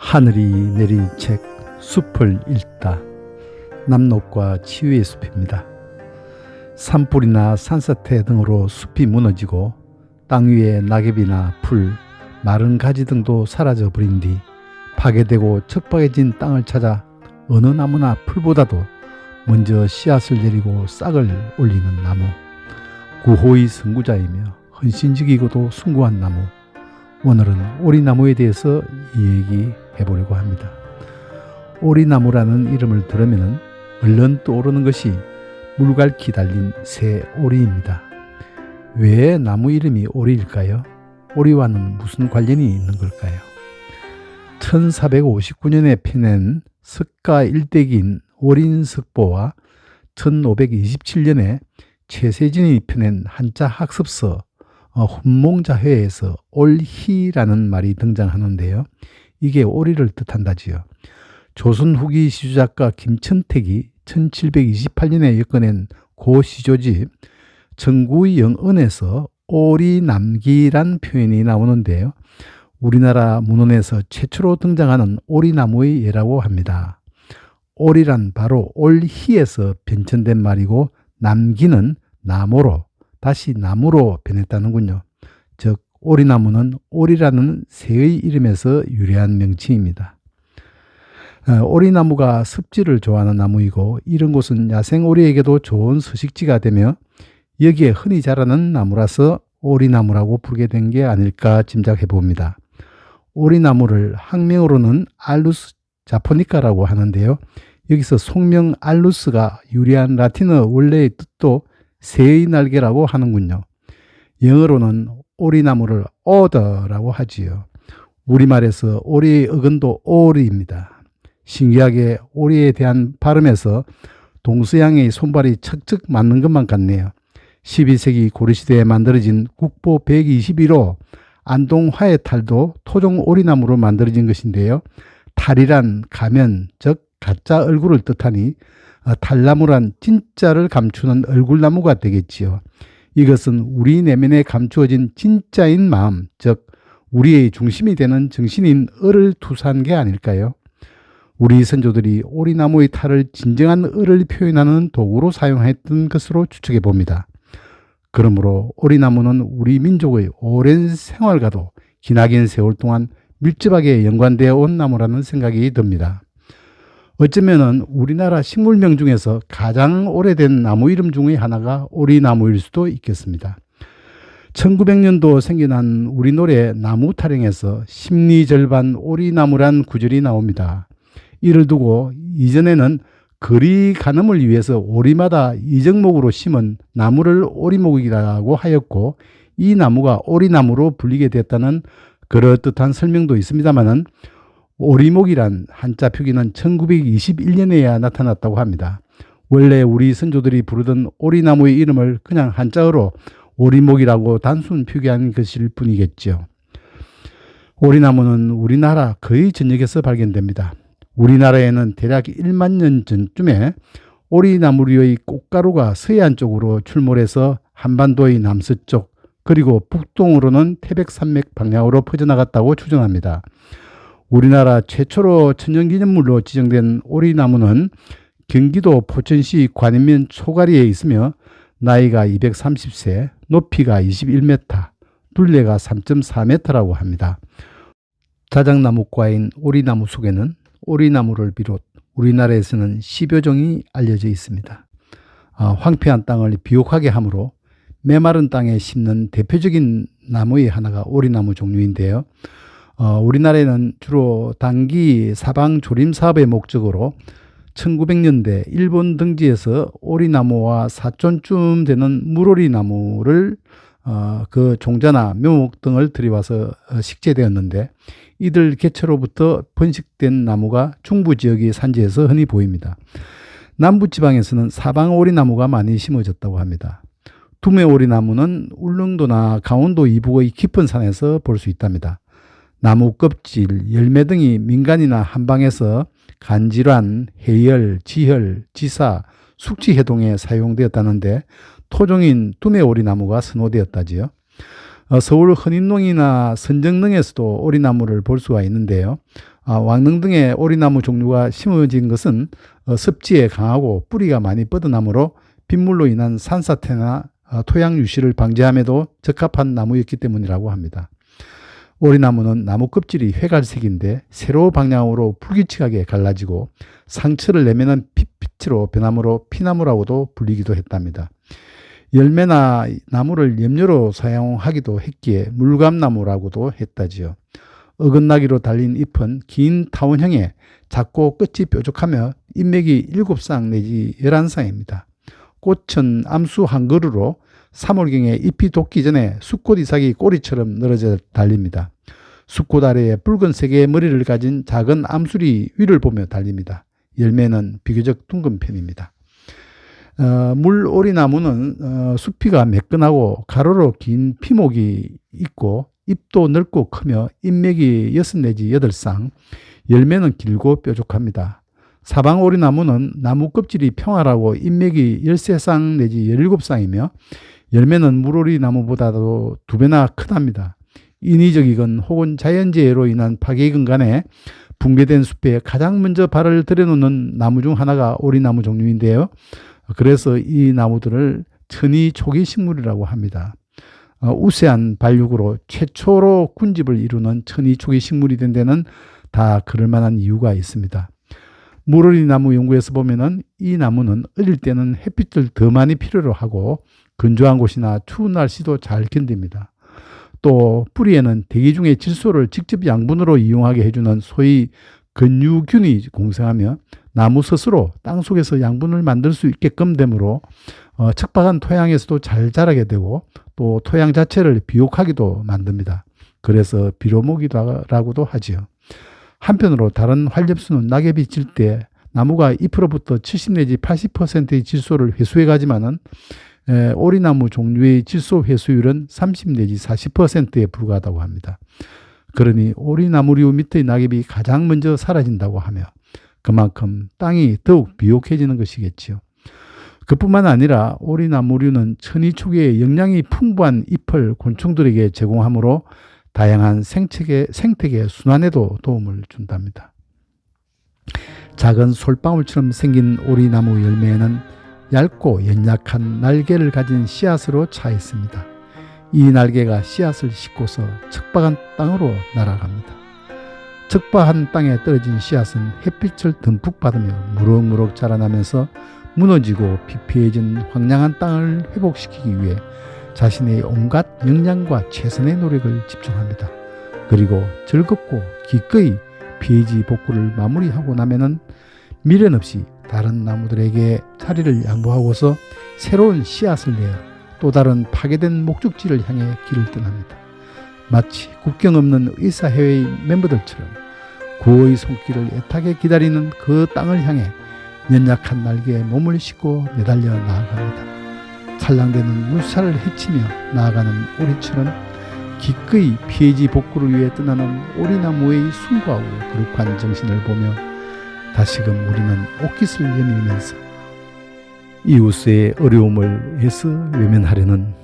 하늘이 내린 책 숲을 읽다. 남록과 치유의 숲입니다. 산불이나 산사태 등으로 숲이 무너지고 땅 위에 낙엽이나 풀, 마른 가지 등도 사라져 버린 뒤 파괴되고 척박해진 땅을 찾아 어느 나무나 풀보다도 먼저 씨앗을 내리고 싹을 올리는 나무, 구호의 선구자이며 헌신적이고도 숭고한 나무. 오늘은 오리나무에 대해서 이야기해 보려고 합니다. 오리나무라는 이름을 들으면 얼른 떠오르는 것이 물갈퀴 달린 새 오리입니다. 왜 나무 이름이 오리일까요? 오리와는 무슨 관련이 있는 걸까요? 1459년에 펴낸 석가 일대기인 오린석보와 1527년에 최세진이 펴낸 한자 학습서 훈몽자회에서 올희라는 말이 등장하는데요. 이게 오리를 뜻한다지요. 조선 후기 시조작가 김천택이 1728년에 엮어낸 고시조집 정구의 영언에서 오리남기란 표현이 나오는데요. 우리나라 문헌에서 최초로 등장하는 오리나무의 예라고 합니다. 오리란 바로 올희에서 변천된 말이고 남기는 나무로 다시 나무로 변했다는군요. 즉 오리나무는 오리라는 새의 이름에서 유래한 명칭입니다. 오리나무가 습지를 좋아하는 나무이고 이런 곳은 야생오리에게도 좋은 서식지가 되며 여기에 흔히 자라는 나무라서 오리나무라고 부르게 된 게 아닐까 짐작해 봅니다. 오리나무를 학명으로는 알루스 자포니카라고 하는데요. 여기서 속명 알루스가 유래한 라틴어 원래의 뜻도 새의 날개라고 하는군요. 영어로는 오리나무를 오더라고 하지요. 우리말에서 오리의 어근도 오리입니다. 신기하게 오리에 대한 발음에서 동서양의 손발이 척척 맞는 것만 같네요. 12세기 고려시대에 만들어진 국보 121호 안동 화해탈도 토종 오리나무로 만들어진 것인데요. 탈이란 가면, 즉 가짜 얼굴을 뜻하니 탈나무란 진짜를 감추는 얼굴나무가 되겠지요. 이것은 우리 내면에 감추어진 진짜인 마음, 즉 우리의 중심이 되는 정신인 을을 투사한 게 아닐까요? 우리 선조들이 오리나무의 탈을 진정한 을을 표현하는 도구로 사용했던 것으로 추측해 봅니다. 그러므로 오리나무는 우리 민족의 오랜 생활과도 기나긴 세월 동안 밀접하게 연관되어 온 나무라는 생각이 듭니다. 어쩌면 우리나라 식물명 중에서 가장 오래된 나무 이름 중의 하나가 오리나무일 수도 있겠습니다. 1900년도 생겨난 우리 노래 나무 타령에서 심리절반 오리나무란 구절이 나옵니다. 이를 두고 이전에는 거리 가늠을 위해서 오리마다 이정목으로 심은 나무를 오리목이라고 하였고 이 나무가 오리나무로 불리게 됐다는 그럴듯한 설명도 있습니다만은 오리목이란 한자 표기는 1921년에야 나타났다고 합니다. 원래 우리 선조들이 부르던 오리나무의 이름을 그냥 한자어로 오리목이라고 단순 표기한 것일 뿐이겠죠. 오리나무는 우리나라 거의 전역에서 발견됩니다. 우리나라에는 대략 1만 년 전쯤에 오리나무류의 꽃가루가 서해안 쪽으로 출몰해서 한반도의 남서쪽 그리고 북동으로는 태백산맥 방향으로 퍼져나갔다고 추정합니다. 우리나라 최초로 천연기념물로 지정된 오리나무는 경기도 포천시 관인면 초가리에 있으며 나이가 230세, 높이가 21m, 둘레가 3.4m라고 합니다. 자작나무과인 오리나무 속에는 오리나무를 비롯 우리나라에서는 10여 종이 알려져 있습니다. 황폐한 땅을 비옥하게 하므로 메마른 땅에 심는 대표적인 나무의 하나가 오리나무 종류인데요. 우리나라에는 주로 단기 사방 조림 사업의 목적으로 1900년대 일본 등지에서 오리나무와 4촌쯤 되는 물오리나무를 그 종자나 묘목 등을 들여와서 식재되었는데 이들 개체로부터 번식된 나무가 중부 지역의 산지에서 흔히 보입니다. 남부지방에서는 사방오리나무가 많이 심어졌다고 합니다. 두메오리나무는 울릉도나 강원도 이북의 깊은 산에서 볼 수 있답니다. 나무 껍질, 열매 등이 민간이나 한방에서 간질환, 해열, 지혈, 지사, 숙취해동에 사용되었다는데 토종인 두메오리나무가 선호되었다지요. 서울 헌인농이나 선정릉에서도 오리나무를 볼 수가 있는데요. 왕릉 등의 오리나무 종류가 심어진 것은 습지에 강하고 뿌리가 많이 뻗어나므로 빗물로 인한 산사태나 토양 유실을 방지함에도 적합한 나무였기 때문이라고 합니다. 오리나무는 나무 껍질이 회갈색인데 세로 방향으로 불규칙하게 갈라지고 상처를 내면은 핏빛으로 변하므로 피나무라고도 불리기도 했답니다. 열매나 나무를 염료로 사용하기도 했기에 물감나무라고도 했다지요. 어긋나기로 달린 잎은 긴 타원형에 작고 끝이 뾰족하며 잎맥이 7쌍 내지 11쌍입니다. 꽃은 암수 한 그루로 3월경에 잎이 돋기 전에 숫꽃 이삭이 꼬리처럼 늘어져 달립니다. 숫꽃 아래에 붉은색의 머리를 가진 작은 암술이 위를 보며 달립니다. 열매는 비교적 둥근 편입니다. 물오리나무는 수피가 매끈하고 가로로 긴 피목이 있고 잎도 넓고 크며 잎맥이 6 내지 8쌍, 열매는 길고 뾰족합니다. 사방오리나무는 나무 껍질이 평활하고 잎맥이 13쌍 내지 17쌍이며 열매는 물오리나무보다도 2배나 크답니다. 인위적이건 혹은 자연재해로 인한 파괴이건 간에 붕괴된 숲에 가장 먼저 발을 들여놓는 나무 중 하나가 오리나무 종류인데요. 그래서 이 나무들을 천이 초기 식물이라고 합니다. 우세한 발육으로 최초로 군집을 이루는 천이 초기 식물이 된 데는 다 그럴 만한 이유가 있습니다. 물오리나무 연구에서 보면은 이 나무는 어릴 때는 햇빛을 더 많이 필요로 하고 건조한 곳이나 추운 날씨도 잘 견딥니다. 또 뿌리에는 대기 중의 질소를 직접 양분으로 이용하게 해주는 소위 근유균이 공생하며 나무 스스로 땅속에서 양분을 만들 수 있게끔 되므로 척박한 토양에서도 잘 자라게 되고 또 토양 자체를 비옥하기도 만듭니다. 그래서 비료목이라고도 하지요. 한편으로 다른 활엽수는 낙엽이 질 때 나무가 잎으로부터 70 내지 80%의 질소를 회수해 가지만은 오리나무 종류의 질소 회수율은 30 내지 40%에 불과하다고 합니다. 그러니 오리나무류 밑의 낙엽이 가장 먼저 사라진다고 하며 그만큼 땅이 더욱 비옥해지는 것이겠지요. 그뿐만 아니라 오리나무류는 천이 초기에 영양이 풍부한 잎을 곤충들에게 제공하므로 다양한 생태계 순환에도 도움을 준답니다. 작은 솔방울처럼 생긴 오리나무 열매에는 얇고 연약한 날개를 가진 씨앗으로 차 있습니다. 이 날개가 씨앗을 싣고서 척박한 땅으로 날아갑니다. 척박한 땅에 떨어진 씨앗은 햇빛을 듬뿍 받으며 무럭무럭 자라나면서 무너지고 피폐해진 황량한 땅을 회복시키기 위해 자신의 온갖 역량과 최선의 노력을 집중합니다. 그리고 즐겁고 기꺼이 피해지 복구를 마무리하고 나면은 미련 없이 다른 나무들에게 자리를 양보하고서 새로운 씨앗을 내어 또 다른 파괴된 목적지를 향해 길을 떠납니다. 마치 국경 없는 의사회의 멤버들처럼 구호의 손길을 애타게 기다리는 그 땅을 향해 연약한 날개에 몸을 싣고 내달려 나아갑니다. 찰랑대는 물살을 헤치며 나아가는 오리처럼 기꺼이 피해지 복구를 위해 떠나는 오리나무의 숭고하고 거룩한 정신을 보며 다시금 우리는 옷깃을 내밀면서 이웃의 어려움을 애써 외면하려는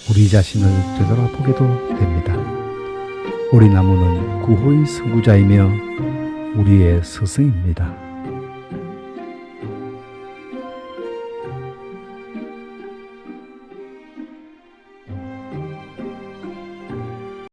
우리 자신을 되돌아보게도 됩니다. 오리나무는 구호의 선구자이며 우리의 스승입니다.